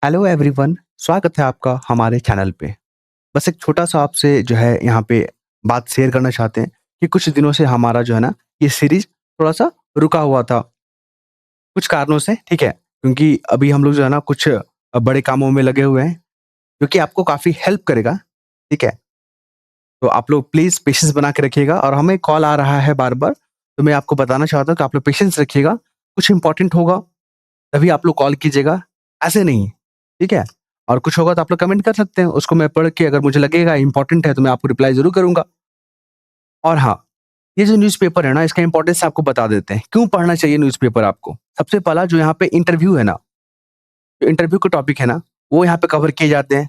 Hello everyone, स्वागत है आपका हमारे चैनल पे। बस एक छोटा-सा आपसे जो है यहाँ पे बात शेयर करना चाहते हैं कि कुछ दिनों से हमारा जो है ना ये सीरीज़ थोड़ा-सा रुका हुआ था, कुछ कारणों से, ठीक है? क्योंकि अभी हम लोग जो है ना कुछ बड़े कामों में लगे हुए हैं, जो कि आपको काफ़ी हेल्प करेगा, ठीक है? तो आप लोग प्लीज़ पेशेंस बना के रखिएगा और हमें कॉल आ रहा है बार-बार, तो मैं आपको बताना चाहता हूँ कि आप लोग पेशेंस रखिएगा, कुछ इम्पोर्टेंट होगा तभी आप लोग कॉल कीजिएगा, ऐसे नहीं, ठीक है? और कुछ होगा तो आप लोग कमेंट कर सकते हैं, उसको मैं पढ़ के अगर मुझे लगेगा इम्पोर्टेंट है तो मैं आपको रिप्लाई ज़रूर करूँगा। और हाँ, ये जो न्यूज़पेपर है ना इसका इम्पोर्टेंस आपको बता देते हैं, क्यों पढ़ना चाहिए न्यूज़पेपर आपको? सबसे पहला जो यहाँ पे इंटरव्यू है ना, जो इंटरव्यू के टॉपिक है ना, वो यहाँ पे कवर किए जाते हैं।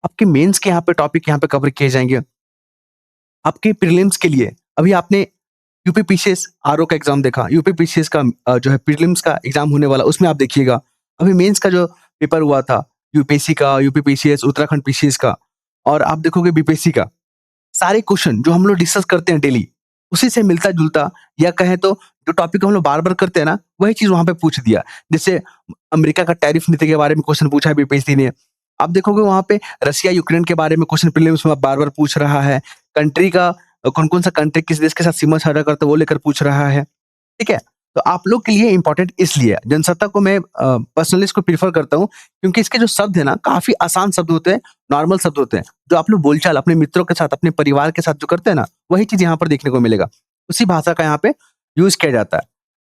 आपके मेंस के यहाँ पे टॉपिक यहाँ पे कवर किए जाएँगे। आपके प्रीलिम्स के लिए अभी आपने यूपीपीसीएस आरओ का एग्ज़ाम देखा, यूपीपीसीएस का जो है प्रीलिम्स का एग्ज़ाम होने वाला उसमें आप देखिएगा। अभी मेंस का जो पेपर हुआ था, यूपीएससी का, यूपीपीसीएस, उत्तराखंड पीसीएस का और आप देखोगे बीपीएससी का, सारे क्वेश्चन जो हम लोग डिस्कस करते हैं डेली, उसी से मिलता-जुलता या कहें तो जो टॉपिक हम लोग बार-बार करते हैं ना, वही चीज़ वहाँ पे पूछ दिया। जैसे अमेरिका का टैरिफ नीति के बारे में क्वेश्चन पूछा है बीपीएससी ने। आप देखोगे वहाँ पे रसिया, यूक्रेन के बारे में क्वेश्चन प्रीलिम्स में बार-बार पूछ रहा है। कंट्री का कौन-कौन सा कंट्री किस देश के साथ सीमा साझा करता है, वो लेकर पूछ रहा है। ठीक है? तो आप लोग के लिए इम्पोर्टेंट इसलिए है। जनसत्ता को मैं पर्सनली इसको प्रेफ़र करता हूँ क्योंकि इसके जो शब्द है ना काफ़ी आसान शब्द होते हैं, नॉर्मल शब्द होते हैं। जो आप लोग बोलचाल अपने मित्रों के साथ, अपने परिवार के साथ जो करते हैं ना, वही चीज़ यहाँ पर देखने को मिलेगा। उसी भाषा का यहाँ पे यूज़ किया जाता है।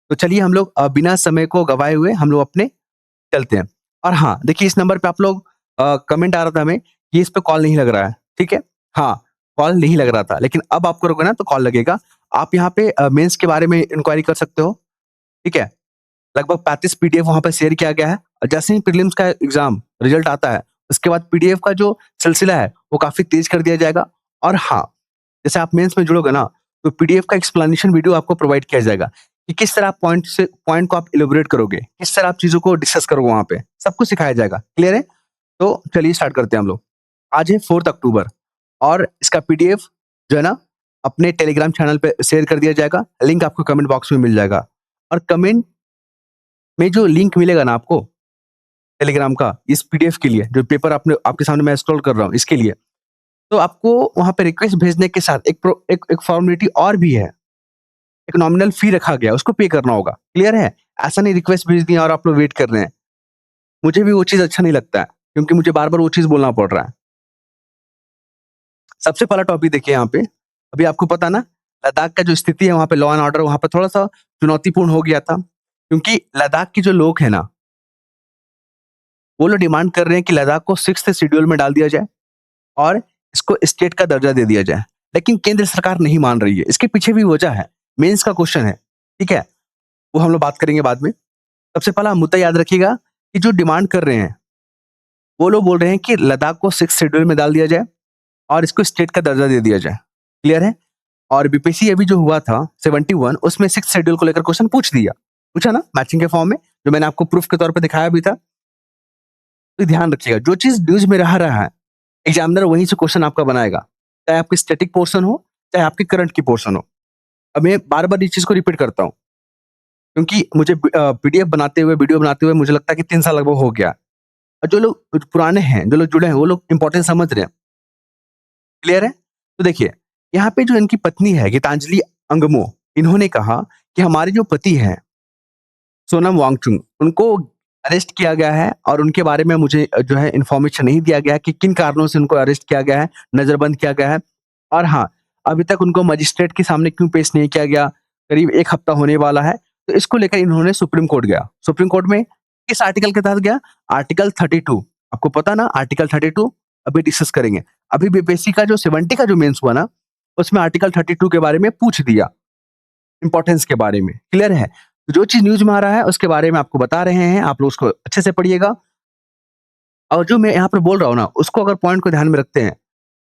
तो चलिए हम लोग बिना समय को गँवाए हुए हम लोग अपने चलते हैं। और हाँ, देखिए इस नंबर पे आप लोग कमेंट आ रहा था हमें कि इस पे कॉल नहीं लग रहा है, ठीक है? हाँ, कॉल नहीं लग रहा था, लेकिन अब आप करोगे ना तो कॉल लगेगा। आप यहाँ पे मेंस के बारे में इंक्वायरी कर सकते हो, ठीक है? लगभग 35 पीडीएफ वहाँ पे शेयर किया गया है और जैसे ही प्रीलिम्स का एग्ज़ाम रिज़ल्ट आता है, उसके बाद पीडीएफ का जो सिलसिला है, वो काफ़ी तेज़ कर दिया जाएगा। और हाँ, जैसे आप मेंस में जुड़ोगे ना, तो पीडीएफ का एक्सप्लेनेशन वीडियो आपको प्रोवाइड किया जाएगा कि किस तरह आप पॉइंट को आप इलैबोरेट करोगे, किस तरह आप चीज़ों को डिस्कस करोगे वहाँ पे, सब कुछ सिखाया जाएगा। क्लियर है? तो चलिए स्टार्ट करते हैं हम लोग। आज है 4 अक्टूबर और इसका पीडीएफ जो है ना, अपने टेलीग्राम चैनल पे शेयर कर दिया जाएगा। लिंक आपको कमेंट बॉक्स में मिल जाएगा और कमेंट में जो लिंक मिलेगा ना आपको टेलीग्राम का इस पीडीएफ के लिए, जो पेपर आपने आपके सामने मैं स्क्रॉल कर रहा हूँ इसके लिए, तो आपको वहाँ पे रिक्वेस्ट भेजने के साथ एक फॉर्मेलिटी और भी है। एक नॉमिनल फी रखा गया है, उसको पे करना होगा। क्लियर है? ऐसा नहीं रिक्वेस्ट भेज दिया और आप लोग वेट कर रहे हैं। मुझे भी वो चीज़ अच्छा नहीं लगता है, क्योंकि मुझे बार-बार वो चीज़ बोलना पड़ रहा है। सबसे पहला टॉपिक देखिए यहाँ पे, अभी आपको पता ना लद्दाख का जो स्थिति है वहाँ पे लॉ एंड ऑर्डर वहाँ पे थोड़ा-सा चुनौतीपूर्ण हो गया था। क्योंकि लद्दाख के जो लोग हैं ना, वो लोग डिमांड कर रहे हैं कि लद्दाख को 6th शेड्यूल में डाल दिया जाए और इसको स्टेट का दर्जा दे दिया जाए। लेकिन केंद्र सरकार नहीं मान रही है। इसके पीछे भी वजह है। मेंस का क्वेश्चन है, ठीक है? वो हम लोग बात करेंगे बाद में। सबसे पहला मुद्दा याद रखिएगा कि जो डिमांड कर रहे हैं, वो लोग बोल रहे हैं कि लद्दाख को 6th शेड्यूल में डाल दिया जाए और इसको स्टेट का दर्जा दे दिया जाए। क्लियर है? और बीपीएससी अभी जो हुआ था 71 उसमें 6th शेड्यूल को लेकर क्वेश्चन पूछ दिया। पूछा ना मैचिंग के फॉर्म में, जो मैंने आपको प्रूफ के तौर पे दिखाया भी था। तो ध्यान रखिएगा, जो चीज़ न्यूज़ में रहा है, एग्जामिनर वहीं से क्वेश्चन आपका बनाएगा। चाहे आपकी स्टैटिक पोर्शन हो, चाहे आपकी करंट की पोर्शन हो। अब मैं बार-बार इस चीज़ को रिपीट करता हूँ, क्योंकि मुझे पीडीएफ बनाते हुए, वीडियो बनाते हुए मुझे लगता है कि 3 साल लगभग हो गया। और जो लोग पुराने हैं, जो लोग जुड़े हैं, वो लोग इम्पोर्टेंस समझ रहे हैं। क्लियर है? तो देखिए, यहाँ पे जो इनकी पत्नी है गीतांजलि अंगमो, इन्होंने कहा कि हमारे जो पति हैं, सोनम वांगचुक, उनको अरेस्ट किया गया है और उनके बारे में मुझे जो है इन्फॉर्मेशन नहीं दिया गया है कि किन कारणों से उनको अरेस्ट किया गया है, नज़रबंद किया गया है। और हाँ, अभी तक उनको मजिस्ट्रेट के सामने क्यों पेश नहीं किया गया, करीब 1 हफ्ता होने वाला है। तो इसको लेकर इन्होंने सुप्रीम कोर्ट गया। सुप्रीम कोर्ट में किस आर्टिकल के तहत गया? आर्टिकल 32। आपको पता ना आर्टिकल 32 अभी डिस्कस करेंगे। अभी बीपीएससी का जो 70 का जो मेंस हुआ ना, उसमें आर्टिकल 32 के बारे में पूछ दिया, इम्पोर्टेंस के बारे में। क्लियर है? तो जो चीज़ न्यूज़ में आ रहा है उसके बारे में आपको बता रहे हैं, आप लोग उसको अच्छे से पढ़िएगा और जो मैं यहाँ पर बोल रहा हूँ ना, उसको अगर पॉइंट को ध्यान में रखते हैं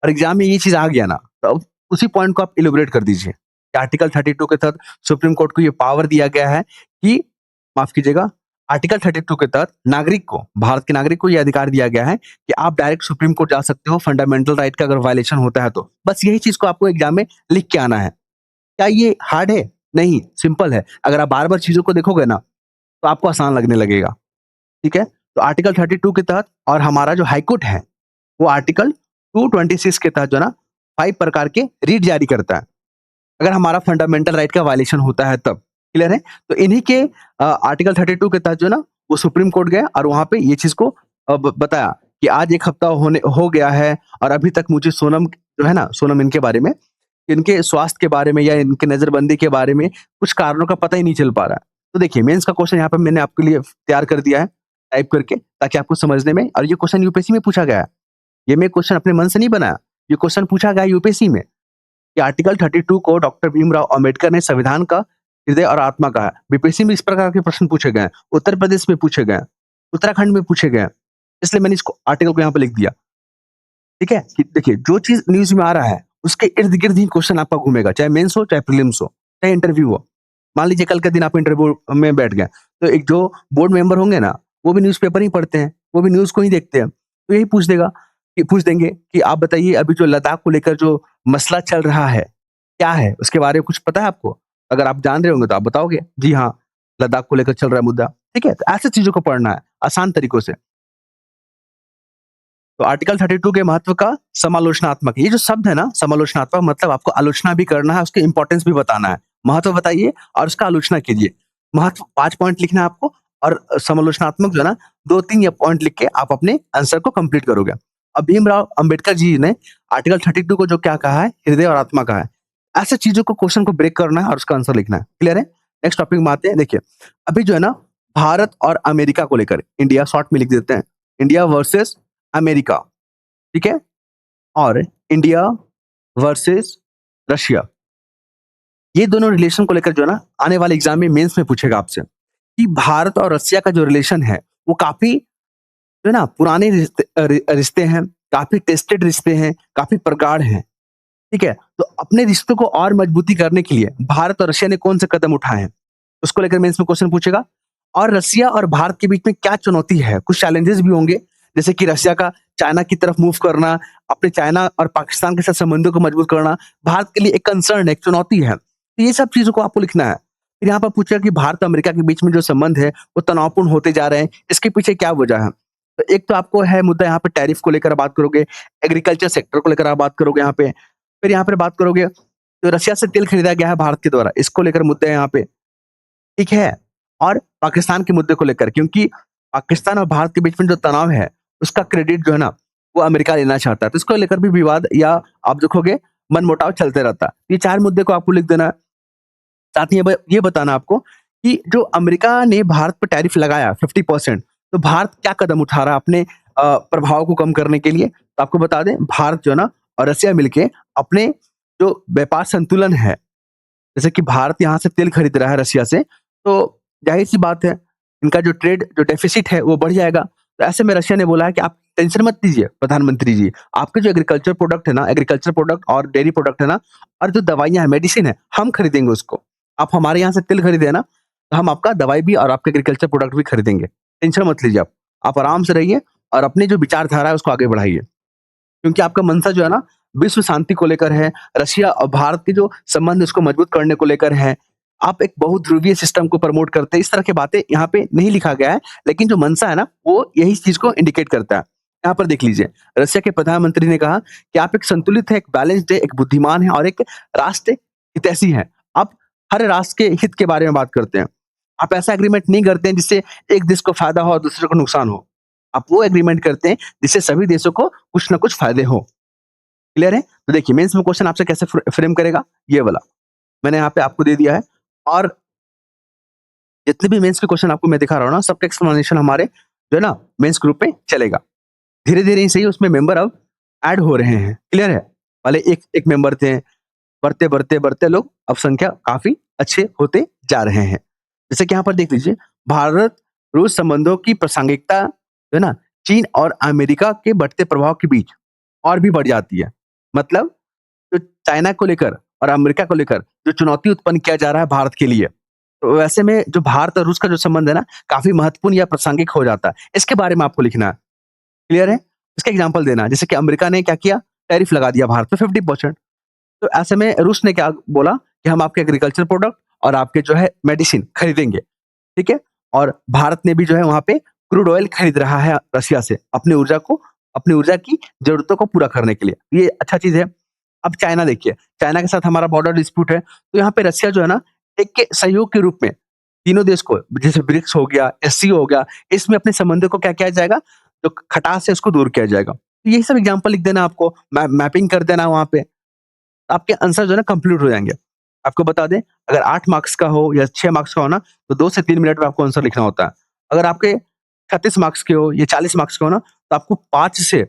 और एग्ज़ाम में ये चीज़ आ गया ना, तो अब उसी पॉइंट को आप इलैबोरेट कर दीजिए कि आर्टिकल 32 के तहत सुप्रीम कोर्ट को ये पावर दिया गया है कि माफ़ कीजिएगा, आर्टिकल 32 के तहत नागरिक को, भारत के नागरिक को ये अधिकार दिया गया है कि आप डायरेक्ट सुप्रीम कोर्ट जा सकते हो फंडामेंटल राइट का अगर वायलेशन होता है तो। बस यही चीज़ को आपको एग्ज़ाम में लिख के आना है। क्या ये हार्ड है? नहीं, सिंपल है। अगर आप बार-बार चीज़ों को देखोगे ना, तो आपको आसान लगने लगेगा। ठीक है? तो आर्टिकल 32 के तहत और हमारा जो हाई कोर्ट है, वो आर्टिकल 226 के तहत जो है ना 5 प्रकार के रीट जारी करता है। अगर हमारा फंडामेंटल राइट का वायलेशन होता है तब, क्लियर है? तो इन्हीं के आर्टिकल 32 के तहत जो है ना वो सुप्रीम कोर्ट गए और वहाँ पे ये चीज़ को बताया कि आज 1 हफ्ता होने हो गया है और अभी तक मुझे सोनम जो है ना, सोनम इनके बारे में, इनके स्वास्थ्य के बारे में या इनके नज़रबंदी के बारे में कुछ कारणों का पता ही नहीं चल पा रहा है। तो देखिए मेंस का क्वेश्चन यहाँ पे मैंने आपके लिए तैयार कर दिया है, टाइप करके, ताकि आपको समझने में, और ये क्वेश्चन यूपीएससी में पूछा गया है। ये मैं क्वेश्चन अपने मन से नहीं बनाया, ये क्वेश्चन पूछा गया है यूपीएससी में। कि आर्टिकल 32 को डॉक्टर भीमराव अंबेडकर ने संविधान का हृदय और आत्मा कहा है। बीपीएससी में इस प्रकार के प्रश्न पूछे गए हैं, उत्तर प्रदेश में पूछे गए हैं, उत्तराखंड में पूछे गए हैं। इसलिए मैंने इसको आर्टिकल को यहाँ पे लिख दिया। ठीक है? कि देखिए जो चीज़ न्यूज़ में आ रहा है, उसके इर्द-गिर्द ही क्वेश्चन आपका घूमेगा, चाहे मेंस हो, चाहे प्रीलिम्स हो, चाहे इंटरव्यू हो। मान लीजिए कल के दिन आप इंटरव्यू में बैठ गए, तो एक जो बोर्ड मेंबर होंगे ना, वो भी न्यूज़पेपर ही पढ़ते हैं, वो भी न्यूज़ को ही देखते हैं। तो यही पूछ देंगे कि आप बताइए अभी जो लद्दाख को लेकर जो मसला चल रहा है, क्या है? उसके बारे में कुछ पता है आपको? अगर आप जान रहे होंगे तो आप बताओगे, जी हाँ, लद्दाख को लेकर चल रहा है मुद्दा। ठीक है? तो ऐसे चीज़ों को पढ़ना है, आसान तरीकों से। तो आर्टिकल 32 के महत्व का समालोचनात्मक, ये जो शब्द है ना समालोचनात्मक, मतलब आपको आलोचना भी करना है, उसकी इंपॉर्टेंस भी बताना है। महत्व बताइए और उसका आलोचना कीजिए। महत्व 5 पॉइंट लिखना है आपको, और समालोचनात्मक जो है ना 2-3 या पॉइंट लिख के आप अपने आंसर को कंप्लीट करोगे। अब भीमराव अंबेडकर जी ने आर्टिकल 32 को जो क्या कहा है, हृदय और आत्मा कहा है। ऐसे चीज़ों को, क्वेश्चन को ब्रेक करना है और उसका आंसर लिखना है। क्लियर है? नेक्स्ट टॉपिक में आते हैं। देखिए, अभी जो है ना भारत और अमेरिका को लेकर, इंडिया शॉर्ट में लिख देते हैं। इंडिया वर्सेस अमेरिका, ठीक है? और इंडिया वर्सेस रशिया, ये दोनों रिलेशन को लेकर जो है ना आने वाले एग्जाम में, मेंस में पूछेगा आपसे कि भारत और रशिया का जो रिलेशन है वो काफी जो है ना पुराने रिश्ते हैं, काफी टेस्टेड रिश्ते हैं, काफी प्रगाढ़ हैं। ठीक है? तो अपने रिश्तों को और मजबूती करने के लिए भारत और रशिया ने कौन से कदम उठाए हैं, उसको लेकर मेंस में क्वेश्चन पूछेगा। और रसिया और भारत के बीच में क्या चुनौती है? कुछ चैलेंजेस भी होंगे, जैसे कि रसिया का चाइना की तरफ मूव करना, अपने चाइना और पाकिस्तान के साथ संबंधों को मजबूत करना, भारत के लिए एक कंसर्न है, एक चुनौती है। तो ये सब चीज़ों को आपको लिखना है। फिर यहाँ पर पूछा कि भारत और अमेरिका के बीच में जो संबंध है, वो तनावपूर्ण होते जा रहे हैं, इसके पीछे क्या वजह है? तो एक तो आपको है मुद्दा, यहाँ पे टैरिफ को लेकर बात करोगे, एग्रीकल्चर सेक्टर को लेकर आप बात करोगे यहाँ पे। फिर यहाँ पे बात करोगे, तो रसिया से तेल खरीदा गया है भारत के द्वारा, इसको लेकर मुद्दे हैं यहाँ पे। ठीक है? और पाकिस्तान के मुद्दे को लेकर, क्योंकि पाकिस्तान और भारत के बीच में जो तनाव है, उसका क्रेडिट जो है ना, वो अमेरिका लेना चाहता है। तो इसको लेकर भी विवाद, या आप देखोगे मनमुटाव चलते रहता है। ये 4 मुद्दे को आपको लिख देना है। साथ ही ये बताना आपको कि जो अमेरिका ने भारत पर टैरिफ लगाया 50%, तो भारत क्या कदम उठा रहा है अपने प्रभाव को कम करने के लिए? तो आपको बता दें, भारत जो है ना और रसिया मिलके अपने जो व्यापार संतुलन है, जैसे कि भारत यहाँ से तेल खरीद रहा है रसिया से, तो ज़ाहिर-सी बात है, इनका जो ट्रेड जो डेफ़िसिट है वो बढ़ जाएगा। तो ऐसे में रशिया ने बोला है कि आप टेंशन मत लीजिए प्रधानमंत्री जी, आपके जो एग्रीकल्चर प्रोडक्ट है ना, एग्रीकल्चर प्रोडक्ट और डेयरी प्रोडक्ट है ना, और जो दवाइयाँ हैं, मेडिसिन है, हम खरीदेंगे उसको। आप हमारे यहाँ से तेल खरीदे ना, तो हम आपका दवाई भी और आपके एग्रीकल्चर प्रोडक्ट भी खरीदेंगे। टेंशन मत लीजिए आप। आप आराम से रहिए और अपनी जो विचारधारा है उसको आगे बढ़ाइए। क्योंकि आपका मंशा जो है ना विश्व शांति को लेकर है, रशिया और भारत के जो संबंध है उसको मजबूत करने को लेकर है। आप एक बहुध्रुवीय सिस्टम को प्रमोट करते हैं, इस तरह की बातें यहाँ पे नहीं लिखा गया है, लेकिन जो मंशा है ना वो यही चीज़ को इंडिकेट करता है। यहाँ पर देख लीजिए, रशिया के प्रधानमंत्री ने कहा कि आप एक संतुलित है, एक बैलेंस्ड है, एक बुद्धिमान है और एक राष्ट्र हितैषी हैं। आप हर राष्ट्र के हित के बारे में बात करते हैं। आप ऐसा एग्रीमेंट नहीं करते हैं जिससे एक देश को फ़ायदा हो और दूसरे को नुकसान हो। आप वो एग्रीमेंट करते हैं जिससे सभी देशों को कुछ ना कुछ फ़ायदे हों। क्लियर है? तो देखिए मेंस में क्वेश्चन आपसे कैसे फ्रेम करेगा, ये वाला मैंने यहाँ पे आपको दे दिया है। और जितने भी मेंस के क्वेश्चन आपको मैं दिखा रहा हूँ ना, सबका एक्सप्लेनेशन हमारे जो है ना मेंस ग्रुप में चलेगा। धीरे-धीरे ही सही, उसमें मेंबर अब ऐड हो रहे हैं। क्लियर है? पहले एक एक मेंबर थे, बढ़ते लोग अब संख्या काफ़ी अच्छे होते जा रहे हैं। जैसे कि यहाँ पर देख लीजिए, भारत-रूस संबंधों की प्रासंगिकता जो है ना, चीन और अमेरिका के बढ़ते प्रभाव के बीच और भी बढ़ जाती है। मतलब जो चाइना को लेकर और अमेरिका को लेकर जो चुनौती उत्पन्न किया जा रहा है भारत के लिए, तो वैसे में जो भारत और रूस का जो संबंध है ना, काफ़ी महत्वपूर्ण या प्रासंगिक हो जाता है। इसके बारे में आपको लिखना है। क्लियर है? इसका एग्ज़ाम्पल देना है, जैसे कि अमेरिका ने क्या किया, टैरिफ लगा दिया भारत पे 50%। तो ऐसे में रूस ने क्या बोला कि हम आपके एग्रीकल्चर प्रोडक्ट और आपके जो है मेडिसिन खरीदेंगे, ठीक है? और भारत ने भी जो है वहाँ पे क्रूड ऑयल खरीद रहा है रसिया से अपनी ऊर्जा की ज़रूरतों को पूरा करने के लिए। ये अच्छा चीज़ है। अब चाइना देखिए, चाइना के साथ हमारा बॉर्डर डिस्प्यूट है, तो यहाँ पे रसिया जो है ना, एक के सहयोग के रूप में तीनों देश को, जैसे ब्रिक्स हो गया, एससीओ हो गया, इसमें अपने संबंधों को क्या किया जाएगा, जो खटास है उसको दूर किया जाएगा। तो यही सब एग्ज़ाम्पल लिख देना आपको, मैपिंग कर देना वहाँ पे, आपके आंसर जो है ना कंप्लीट हो जाएँगे। आपको बता दें, अगर 8 मार्क्स का हो या 6 मार्क्स का हो ना, तो 2 से 3 मिनट में आपको आंसर लिखना होता है। अगर आपके 36 मार्क्स के हो या 40 मार्क्स के हो ना, तो आपको 5 से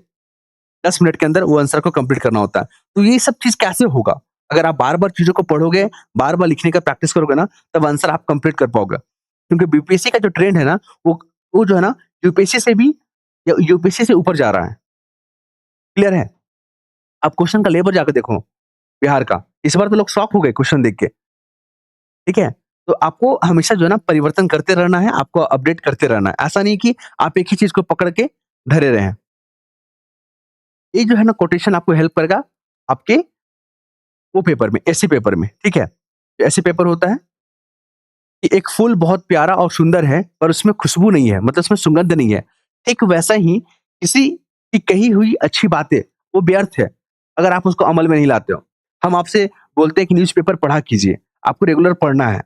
10 मिनट के अंदर वो आंसर को कंप्लीट करना होता है। तो ये सब चीज़ कैसे होगा? अगर आप बार-बार चीज़ों को पढ़ोगे, बार-बार लिखने का प्रैक्टिस करोगे ना, तब आंसर आप कंप्लीट कर पाओगे। क्योंकि बीपीएससी का जो ट्रेंड है ना, वो जो है ना, यूपीएससी से भी या यूपीएससी से ऊपर जा रहा है। क्लियर है? आप क्वेश्चन का लेवल जाके देखो बिहार का। इस बार तो लोग शॉक हो गए क्वेश्चन देख के, ठीक है? तो आपको हमेशा जो है ना परिवर्तन करते रहना है, आपको अपडेट करते रहना है। ऐसा नहीं कि आप एक ही चीज़ को पकड़ के धरे रहें। ये जो है ना कोटेशन आपको हेल्प करेगा आपके वो पेपर में, एसए पेपर में, ठीक है? एसए पेपर होता है कि एक फूल बहुत प्यारा और सुंदर है, पर उसमें खुशबू नहीं है, मतलब उसमें सुगंध नहीं है। ठीक वैसा ही किसी की कही हुई अच्छी बातें, वो व्यर्थ है, अगर आप उसको अमल में नहीं लाते हो। हम आपसे बोलते हैं कि न्यूज़पेपर पढ़ा कीजिए, आपको रेगुलर पढ़ना है,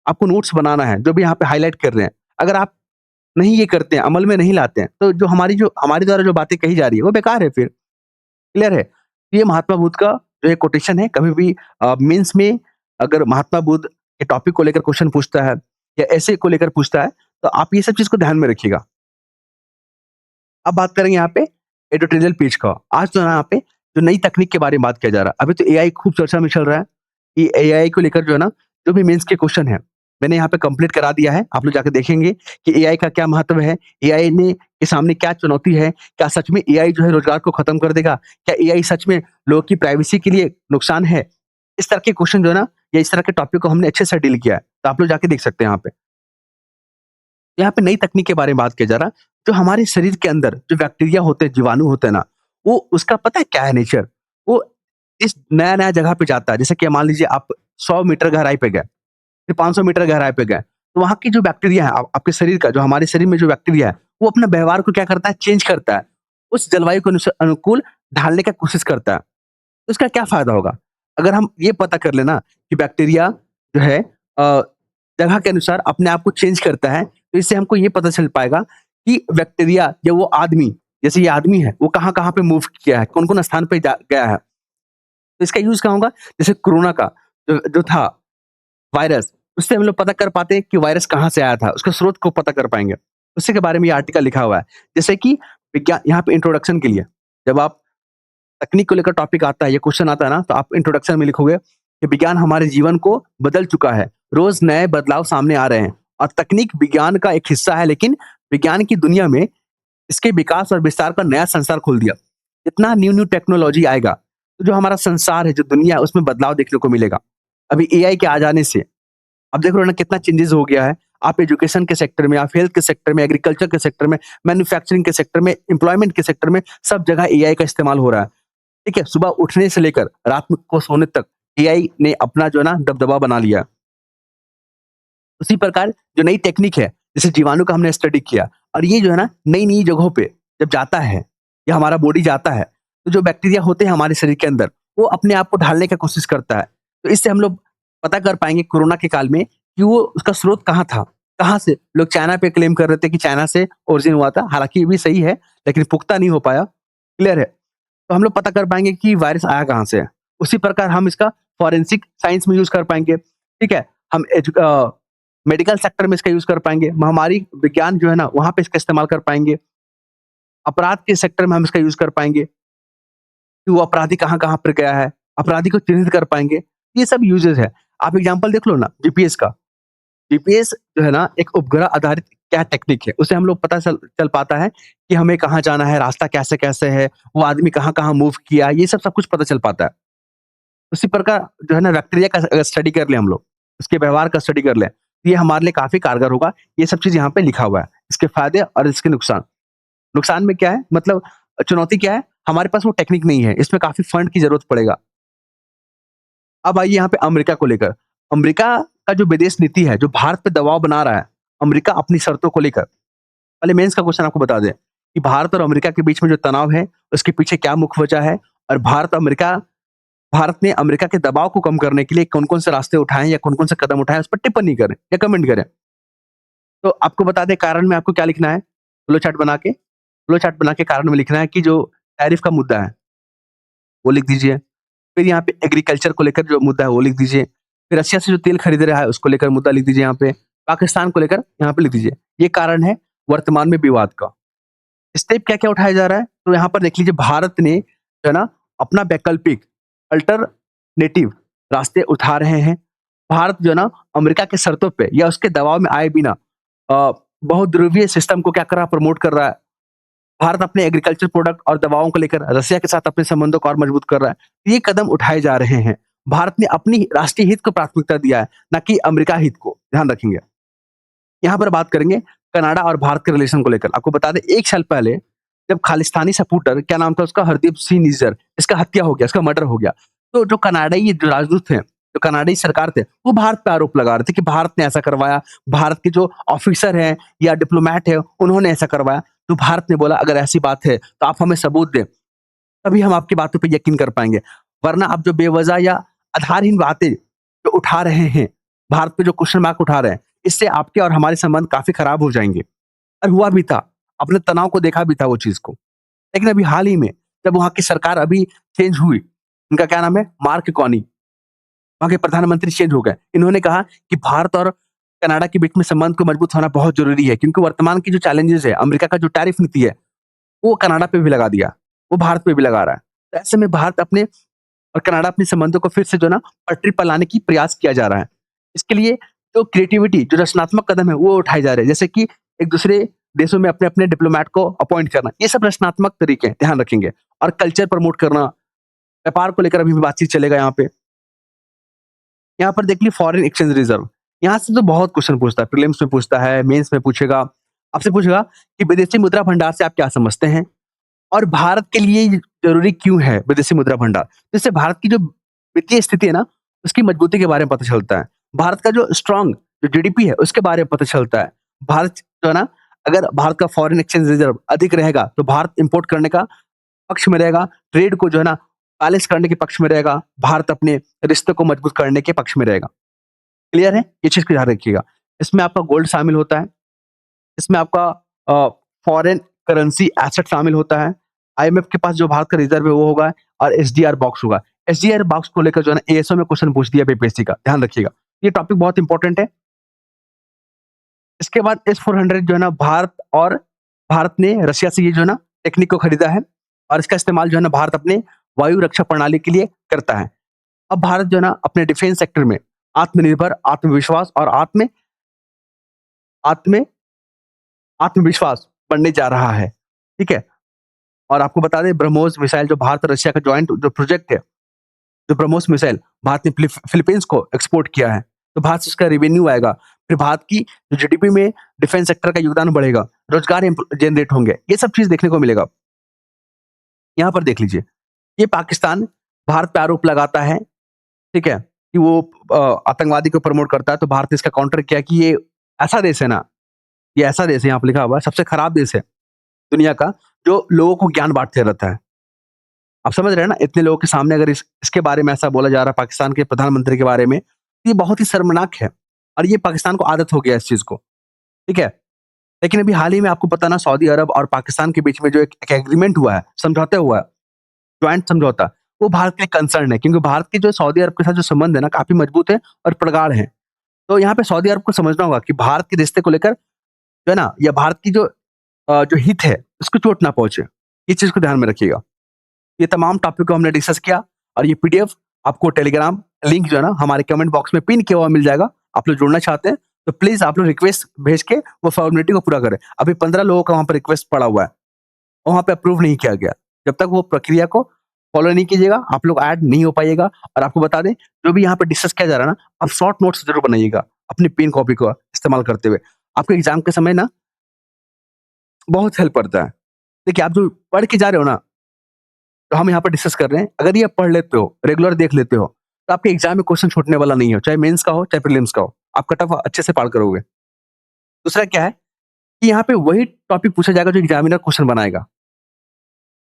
आपको नोट्स बनाना है, जो भी यहाँ पे हाइलाइट कर रहे हैं। अगर आप नहीं ये करते हैं, अमल में नहीं लाते हैं, तो जो हमारे द्वारा जो बातें कही जा रही है, वो बेकार है फिर। क्लियर है? ये महात्मा बुद्ध का जो एक कोटेशन है, कभी भी मेंस में अगर महात्मा बुद्ध के टॉपिक को लेकर क्वेश्चन पूछता है या ऐसे को लेकर पूछता है, तो आप ये सब चीज़ को ध्यान में रखिएगा। अब बात करेंगे यहाँ पे एडिटोरियल पेज का। आज तो ना यहाँ पे जो नई तकनीक के बारे में बात किया जा रहा है। अभी तो एआई खूब चर्चा में चल रहा है, कि एआई को लेकर जो है ना, जो भी मेंस के क्वेश्चन हैं, मैंने यहाँ पे कंप्लीट करा दिया है। आप लोग जाके देखेंगे कि एआई का क्या महत्व है, एआई ने के सामने क्या चुनौती है, क्या सच में एआई जो है रोज़गार को खत्म कर देगा? क्या एआई सच में लोगों की प्राइवेसी के लिए नुकसान है? इस तरह के क्वेश्चन जो है ना, या इस तरह के टॉपिक को हमने अच्छे से डील किया है। तो आप लोग जाके देख सकते हैं यहाँ पे। यहाँ पे नई तकनीक के बारे में बात किया जा रहा है। जो हमारे शरीर के अंदर जो बैक्टीरिया होते हैं, जीवाणु होते हैं ना, वो उसका पता है क्या है नेचर? वो इस नया-नया जगह पे जाता है। जैसे कि मान लीजिए आप 100 मीटर गहराई पे गए, फिर 500 मीटर गहराई पे गए। तो वहाँ की जो बैक्टीरिया है, आपके शरीर का जो हमारे शरीर में जो बैक्टीरिया है, वो अपना व्यवहार को क्या करता है? चेंज करता है। उस जलवायु को अनुकूल ढालने का कोशिश करता है। तो इसका क्या फ़ायदा होगा? अगर हम ये पता कर लें ना कि बैक्टीरिया जो है जगह के अनुसार अपने आप को चेंज करता है, तो इससे हमको ये पता चल पाएगा कि बैक्टीरिया या वो आदमी, जैसे ये आदमी है, वो कहाँ-कहाँ पे मूव किया है, कौन-कौन स्थान पे जा गया है। तो इसका यूज़ कहाँ होगा? जैसे कोरोना का जो जो था वायरस, उससे हम लोग पता कर पाते हैं कि वायरस कहाँ से आया था, उसके स्रोत को पता कर पाएँगे। उसी के बारे में ये आर्टिकल लिखा हुआ है। जैसे कि यहाँ पे इंट्रोडक्शन के लिए, जब आप तकनीक को लेकर टॉपिक आता है, ये क्वेश्चन आता है ना, तो आप इंट्रोडक्शन में लिखोगे कि विज्ञान हमारे जीवन को बदल चुका है। रोज़ नए बदलाव सामने आ रहे हैं और तकनीक विज्ञान का एक हिस्सा है, लेकिन विज्ञान की दुनिया में इसके विकास और विस्तार का नया संसार खोल दिया। इतना न्यू-न्यू टेक्नोलॉजी आएगा, तो जो हमारा संसार है, जो दुनिया है, उसमें बदलाव देखने को मिलेगा। अभी एआई के आ जाने से अब देख रहे हो ना कितना चेंजेज़ हो गया है। आप एजुकेशन के सेक्टर में, आप हेल्थ के सेक्टर में, एग्रीकल्चर के सेक्टर में, मैन्युफैक्चरिंग के सेक्टर में, एम्प्लॉयमेंट के सेक्टर में, सब जगह एआई का इस्तेमाल हो रहा है। ठीक है? सुबह उठने से लेकर रात में को सोने तक एआई ने अपना जो है ना दबदबा बना लिया है। उसी प्रकार जो नई टेक्निक है, जैसे जीवाणु का हमने स्टडी किया और ये जो है ना नई-नई जगहों पे जब जाता है या हमारा बॉडी जाता है, तो जो बैक्टीरिया होते हैं हमारे शरीर के अंदर, वो अपने आप को ढालने की कोशिश करता है। तो इससे हम लोग पता कर पाएँगे कोरोना के काल में कि वो उसका स्रोत कहाँ था? कहाँ से? लोग चाइना पे क्लेम कर रहे थे कि चाइना से ओरिजिन हुआ था, हालाँकि ये भी सही है, लेकिन पुख्ता नहीं हो पाया। क्लियर है? तो हम लोग पता कर पाएँगे कि वायरस आया कहाँ से है। उसी प्रकार हम इसका फोरेंसिक साइंस में यूज़ कर पाएँगे, ठीक है? हम मेडिकल सेक्टर में इसका यूज़ कर पाएँगे, महामारी विज्ञान जो है ना, वहाँ पे इसका इस्तेमाल कर पाएँगे, अपराध के सेक्टर में हम इसका यूज़ कर पाएँगे, कि वो अपराधी कहाँ-कहाँ पर गया है, अपराधी को चिन्हित कर पाएँगे, ये सब यूजेज़ है। आप एग्ज़ाम्पल देख लो ना जीपीएस का, जीपीएस जो है ना एक उपग्रह आधारित क्या टेक्निक है, उससे हम लोग पता चल चल पाता है कि हमें कहाँ जाना है, रास्ता कैसे-कैसे है, वो आदमी कहाँ-कहाँ मूव किया, ये सब कुछ पता चल पाता है। उसी प्रकार जो है ना बैक्टीरिया का अगर स्टडी कर लें हम लोग, उसके व्यवहार का स्टडी कर लें, तो ये हमारे लिए काफ़ी कारगर होगा। ये सब चीज़ यहाँ पे लिखा हुआ है, इसके फ़ायदे और इसके नुकसान। नुकसान में क्या है मतलब चुनौती क्या है? हमारे पास वो टेक्निक नहीं है, इसमें काफ़ी फंड की ज़रूरत पड़ेगा। अब आइए यहाँ पे अमेरिका को लेकर। अमेरिका का जो विदेश नीति है, जो भारत पे दबाव बना रहा है, अमेरिका अपनी शर्तों को लेकर। पहले मेंस का क्वेश्चन आपको बता दें कि भारत और अमेरिका के बीच में जो तनाव है, उसके पीछे क्या मुख्य वजह है और भारत ने अमेरिका के दबाव को कम करने के लिए कौन-कौन से रास्ते उठाए या कौन-कौन से कदम उठाए, उस पर टिप्पणी करें या कमेंट करें। तो आपको बता दें कारण में आपको क्या लिखना है, फ्लो चार्ट बना के कारण में लिखना है कि जो टैरिफ का मुद्दा है, वो लिख दीजिए। फिर यहाँ पे एग्रीकल्चर को लेकर जो मुद्दा है, वो लिख दीजिए। फिर रशिया से जो तेल खरीद रहा है, उसको लेकर मुद्दा लिख दीजिए यहाँ पे। पाकिस्तान को लेकर यहाँ पे लिख दीजिए। ये कारण है वर्तमान में विवाद का। स्टेप क्या-क्या उठाया जा रहा है? तो यहाँ पर देख लीजिए भारत ने जो है ना अपना वैकल्पिक अल्टरनेटिव रास्ते उठा रहे हैं। भारत जो है ना अमेरिका के शर्तों पे या उसके दबाव में आए बिना बहुध्रुवीय सिस्टम को क्या कर रहा है प्रमोट कर रहा है। भारत अपने एग्रीकल्चर प्रोडक्ट और दवाओं को लेकर रसिया के साथ अपने संबंधों को और मजबूत कर रहा है। ये कदम उठाए जा रहे हैं। भारत ने अपनी राष्ट्रीय हित को प्राथमिकता दिया है, ना कि अमेरिका हित को। ध्यान रखेंगे। यहाँ पर बात करेंगे कनाडा और भारत के रिलेशन को लेकर। आपको बता दें 1 साल पहले जब खालिस्तानी सपूटर क्या नाम था उसका हरदीप सिंह निज्जर, इसका हत्या हो गया, इसका मर्डर हो गया। तो जो कनाडाई जो राजदूत थे, जो कनाडाई सरकार थे, वो भारत पे आरोप लगा रहे थे कि भारत ने ऐसा करवाया, भारत के जो ऑफिसर हैं या डिप्लोमैट हैं, उन्होंने ऐसा करवाया। तो भारत ने बोला अगर ऐसी बात है तो आप हमें सबूत दें, तभी हम आपकी बातों पे यकीन कर पाएँगे। वरना आप जो बेवज़ह या आधारहीन बातें जो उठा रहे हैं, भारत पे जो क्वेश्चन मार्क उठा रहे हैं, इससे आपके और हमारे संबंध काफ़ी खराब हो जाएँगे। और हुआ भी था। आपने तनाव को देखा भी था वो चीज़ को। लेकिन अभी हाल ही में जब वहाँ की सरकार अभी चेंज हुई, उनका क्या नाम है? मार्क कार्नी, वहाँ के प्रधानमंत्री चेंज हो गए। इन्होंने कहा कि भारत और कनाडा के बीच में संबंध को मजबूत होना बहुत ज़रूरी है क्योंकि वर्तमान की जो चैलेंजेज़ है, अमेरिका का जो टैरिफ नीति है, वो कनाडा पे भी लगा दिया, वो भारत पे भी लगा रहा है। तो ऐसे में भारत अपने और कनाडा अपने संबंधों को फिर से जो है ना पटरी पर लाने की प्रयास किया जा रहा है। इसके लिए जो क्रिएटिविटी, जो रचनात्मक कदम है वो उठाए जा रहे हैं। जैसे कि एक दूसरे देशों में अपने-अपने डिप्लोमैट को अपॉइंट करना। ये सब रचनात्मक तरीके हैं, ध्यान रखेंगे। और कल्चर प्रमोट करना, व्यापार को लेकर अभी भी बातचीत चलेगा यहाँ पे। यहाँ पर देख लीजिए फॉरेन एक्सचेंज रिजर्व। यहाँ से तो बहुत क्वेश्चन पूछता है, प्रीलिम्स में पूछता है, मेंस में पूछेगा। आपसे पूछेगा कि विदेशी मुद्रा भंडार से आप क्या समझते हैं? और भारत के लिए ये ज़रूरी क्यों है विदेशी मुद्रा भंडार? तो इससे भारत की जो वित्तीय स्थिति है ना, उसकी मजबूती के बारे में पता चलता है। भारत का जो स्ट्रॉन्ग जो जीडीपी है, उसके बारे में पता चलता है। भारत जो है ना, अगर भारत का फॉरेन एक्सचेंज रिजर्व अधिक रहेगा, तो भारत इम्पोर्ट करने का पक्ष में रहेगा, ट्रेड को जो है ना, बैलेंस करने के पक्ष में रहेगा, भारत अपने रिश्तों को मजबूत करने के पक्ष में रहेगा। क्लियर है? ये चीज़ को ध्यान रखिएगा। इसमें आपका गोल्ड शामिल होता है, इसमें आपका अ, फॉरेन करेंसी एसेट शामिल होता है। आईएमएफ के पास जो भारत का रिज़र्व है वो होगा और एसडीआर बॉक्स होगा। एसडीआर बॉक्स को लेकर जो है ना एएसओ में क्वेश्चन पूछ दिया बीपीएससी का, ध्यान रखिएगा। ये टॉपिक बहुत इंपॉर्टेंट है। इसके बाद एस-400 जो है ना भारत ने रशिया से ये जो है ना टेक्निक को खरीदा है और इसका इस्तेमाल जो है ना भारत अपने वायु रक्षा प्रणाली के लिए करता है। अब भारत जो है ना अपने डिफेंस सेक्टर में आत्मनिर्भर, आत्मविश्वास और आत्म आत्मविश्वास बनने जा रहा है। ठीक है? और आपको बता दें ब्रह्मोस मिसाइल जो भारत और रशिया का जॉइंट जो प्रोजेक्ट है, जो ब्रह्मोस मिसाइल भारत ने फिलीपींस को एक्सपोर्ट किया है, तो भारत से उसका रेवेन्यू आएगा। फिर भारत की जो जीडीपी में डिफेंस सेक्टर का योगदान बढ़ेगा, रोजगार जनरेट होंगे। ये सब चीज़ देखने को मिलेगा। यहाँ पर देख लीजिए, ये पाकिस्तान भारत पे आरोप लगाता है, ठीक है? कि वो आतंकवादी को प्रमोट करता है, तो भारत ने इसका काउंटर किया कि ये ऐसा देश है ना, ये ऐसा देश है यहाँ पे लिखा हुआ है, सबसे खराब देश है दुनिया का, जो लोगों को ज्ञान बाँटते रहता है। आप समझ रहे हैं ना? इतने लोगों के सामने अगर इसके बारे में ऐसा बोला जा रहा है पाकिस्तान के प्रधानमंत्री के बारे में, ये बहुत ही शर्मनाक है और ये पाकिस्तान को आदत हो गया है इस चीज़ को, ठीक है? लेकिन अभी हाल ही में आपको पता ना सऊदी अरब और पाकिस्तान के बीच में जो एक एक एग्रीमेंट हुआ है, समझौता हुआ है, जॉइंट समझौता, वो भारत के लिए कंसर्न है क्योंकि भारत के जो सऊदी अरब के साथ जो संबंध है ना, काफ़ी मजबूत है और प्रगाढ़ हैं। तो यहाँ पे सऊदी अरब को समझना होगा कि भारत के रिश्ते को लेकर जो है ना, या भारत की जो हित है, उसको चोट ना पहुँचे। ये चीज़ को ध्यान में रखिएगा। ये तमाम टॉपिक को हमने डिस्कस किया और ये पीडीएफ आपको टेलीग्राम लिंक जो है ना हमारे कमेंट बॉक्स में पिन किया हुआ मिल जाएगा। आप लोग जुड़ना चाहते हैं तो प्लीज़ आप लोग रिक्वेस्ट भेज के वो फॉर्मेलिटी को पूरा करें। अभी 15 लोगों का वहाँ पे रिक्वेस्ट पड़ा हुआ है, वहाँ पे अप्रूव नहीं किया गया। जब तक वो प्रक्रिया को फॉलो नहीं कीजिएगा, आप लोग ऐड नहीं हो पाइएगा। और आपको बता दें, जो भी यहाँ पे डिस्कस किया जा रहा है ना, आप शॉर्ट नोट्स ज़रूर बनाइएगा, अपनी पेन कॉपी का इस्तेमाल करते हुए। आपको एग्ज़ाम के समय ना बहुत हेल्प करता है। देखिए, आप जो पढ़ के जा रहे हो ना, जो हम यहाँ पर डिस्कस कर रहे हैं, अगर ये आप पढ़ लेते हो, रेगुलर देख लेते हो, तो आपके एग्ज़ाम में क्वेश्चन छूटने वाला नहीं है, चाहे मेंस का हो, चाहे प्रीलिम्स का हो। आप कट ऑफ अच्छे से पार करोगे। दूसरा क्या है कि यहाँ पे वही टॉपिक पूछा जाएगा जो एग्ज़ामिनर क्वेश्चन बनाएगा।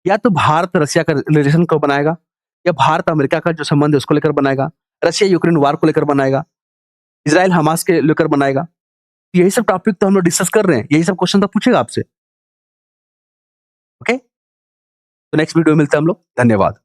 या तो भारत-रसिया का रिलेशन को बनाएगा, या भारत-अमेरिका का जो संबंध है उसको लेकर बनाएगा, रशिया-यूक्रेन वॉर को लेकर बनाएगा, इज़राइल-हमास के लेकर बनाएगा। यही सब टॉपिक तो हम लोग डिस्कस कर रहे हैं, यही सब क्वेश्चन तो पूछेगा आपसे, ओके? तो नेक्स्ट वीडियो में मिलते हैं हम लोग, धन्यवाद।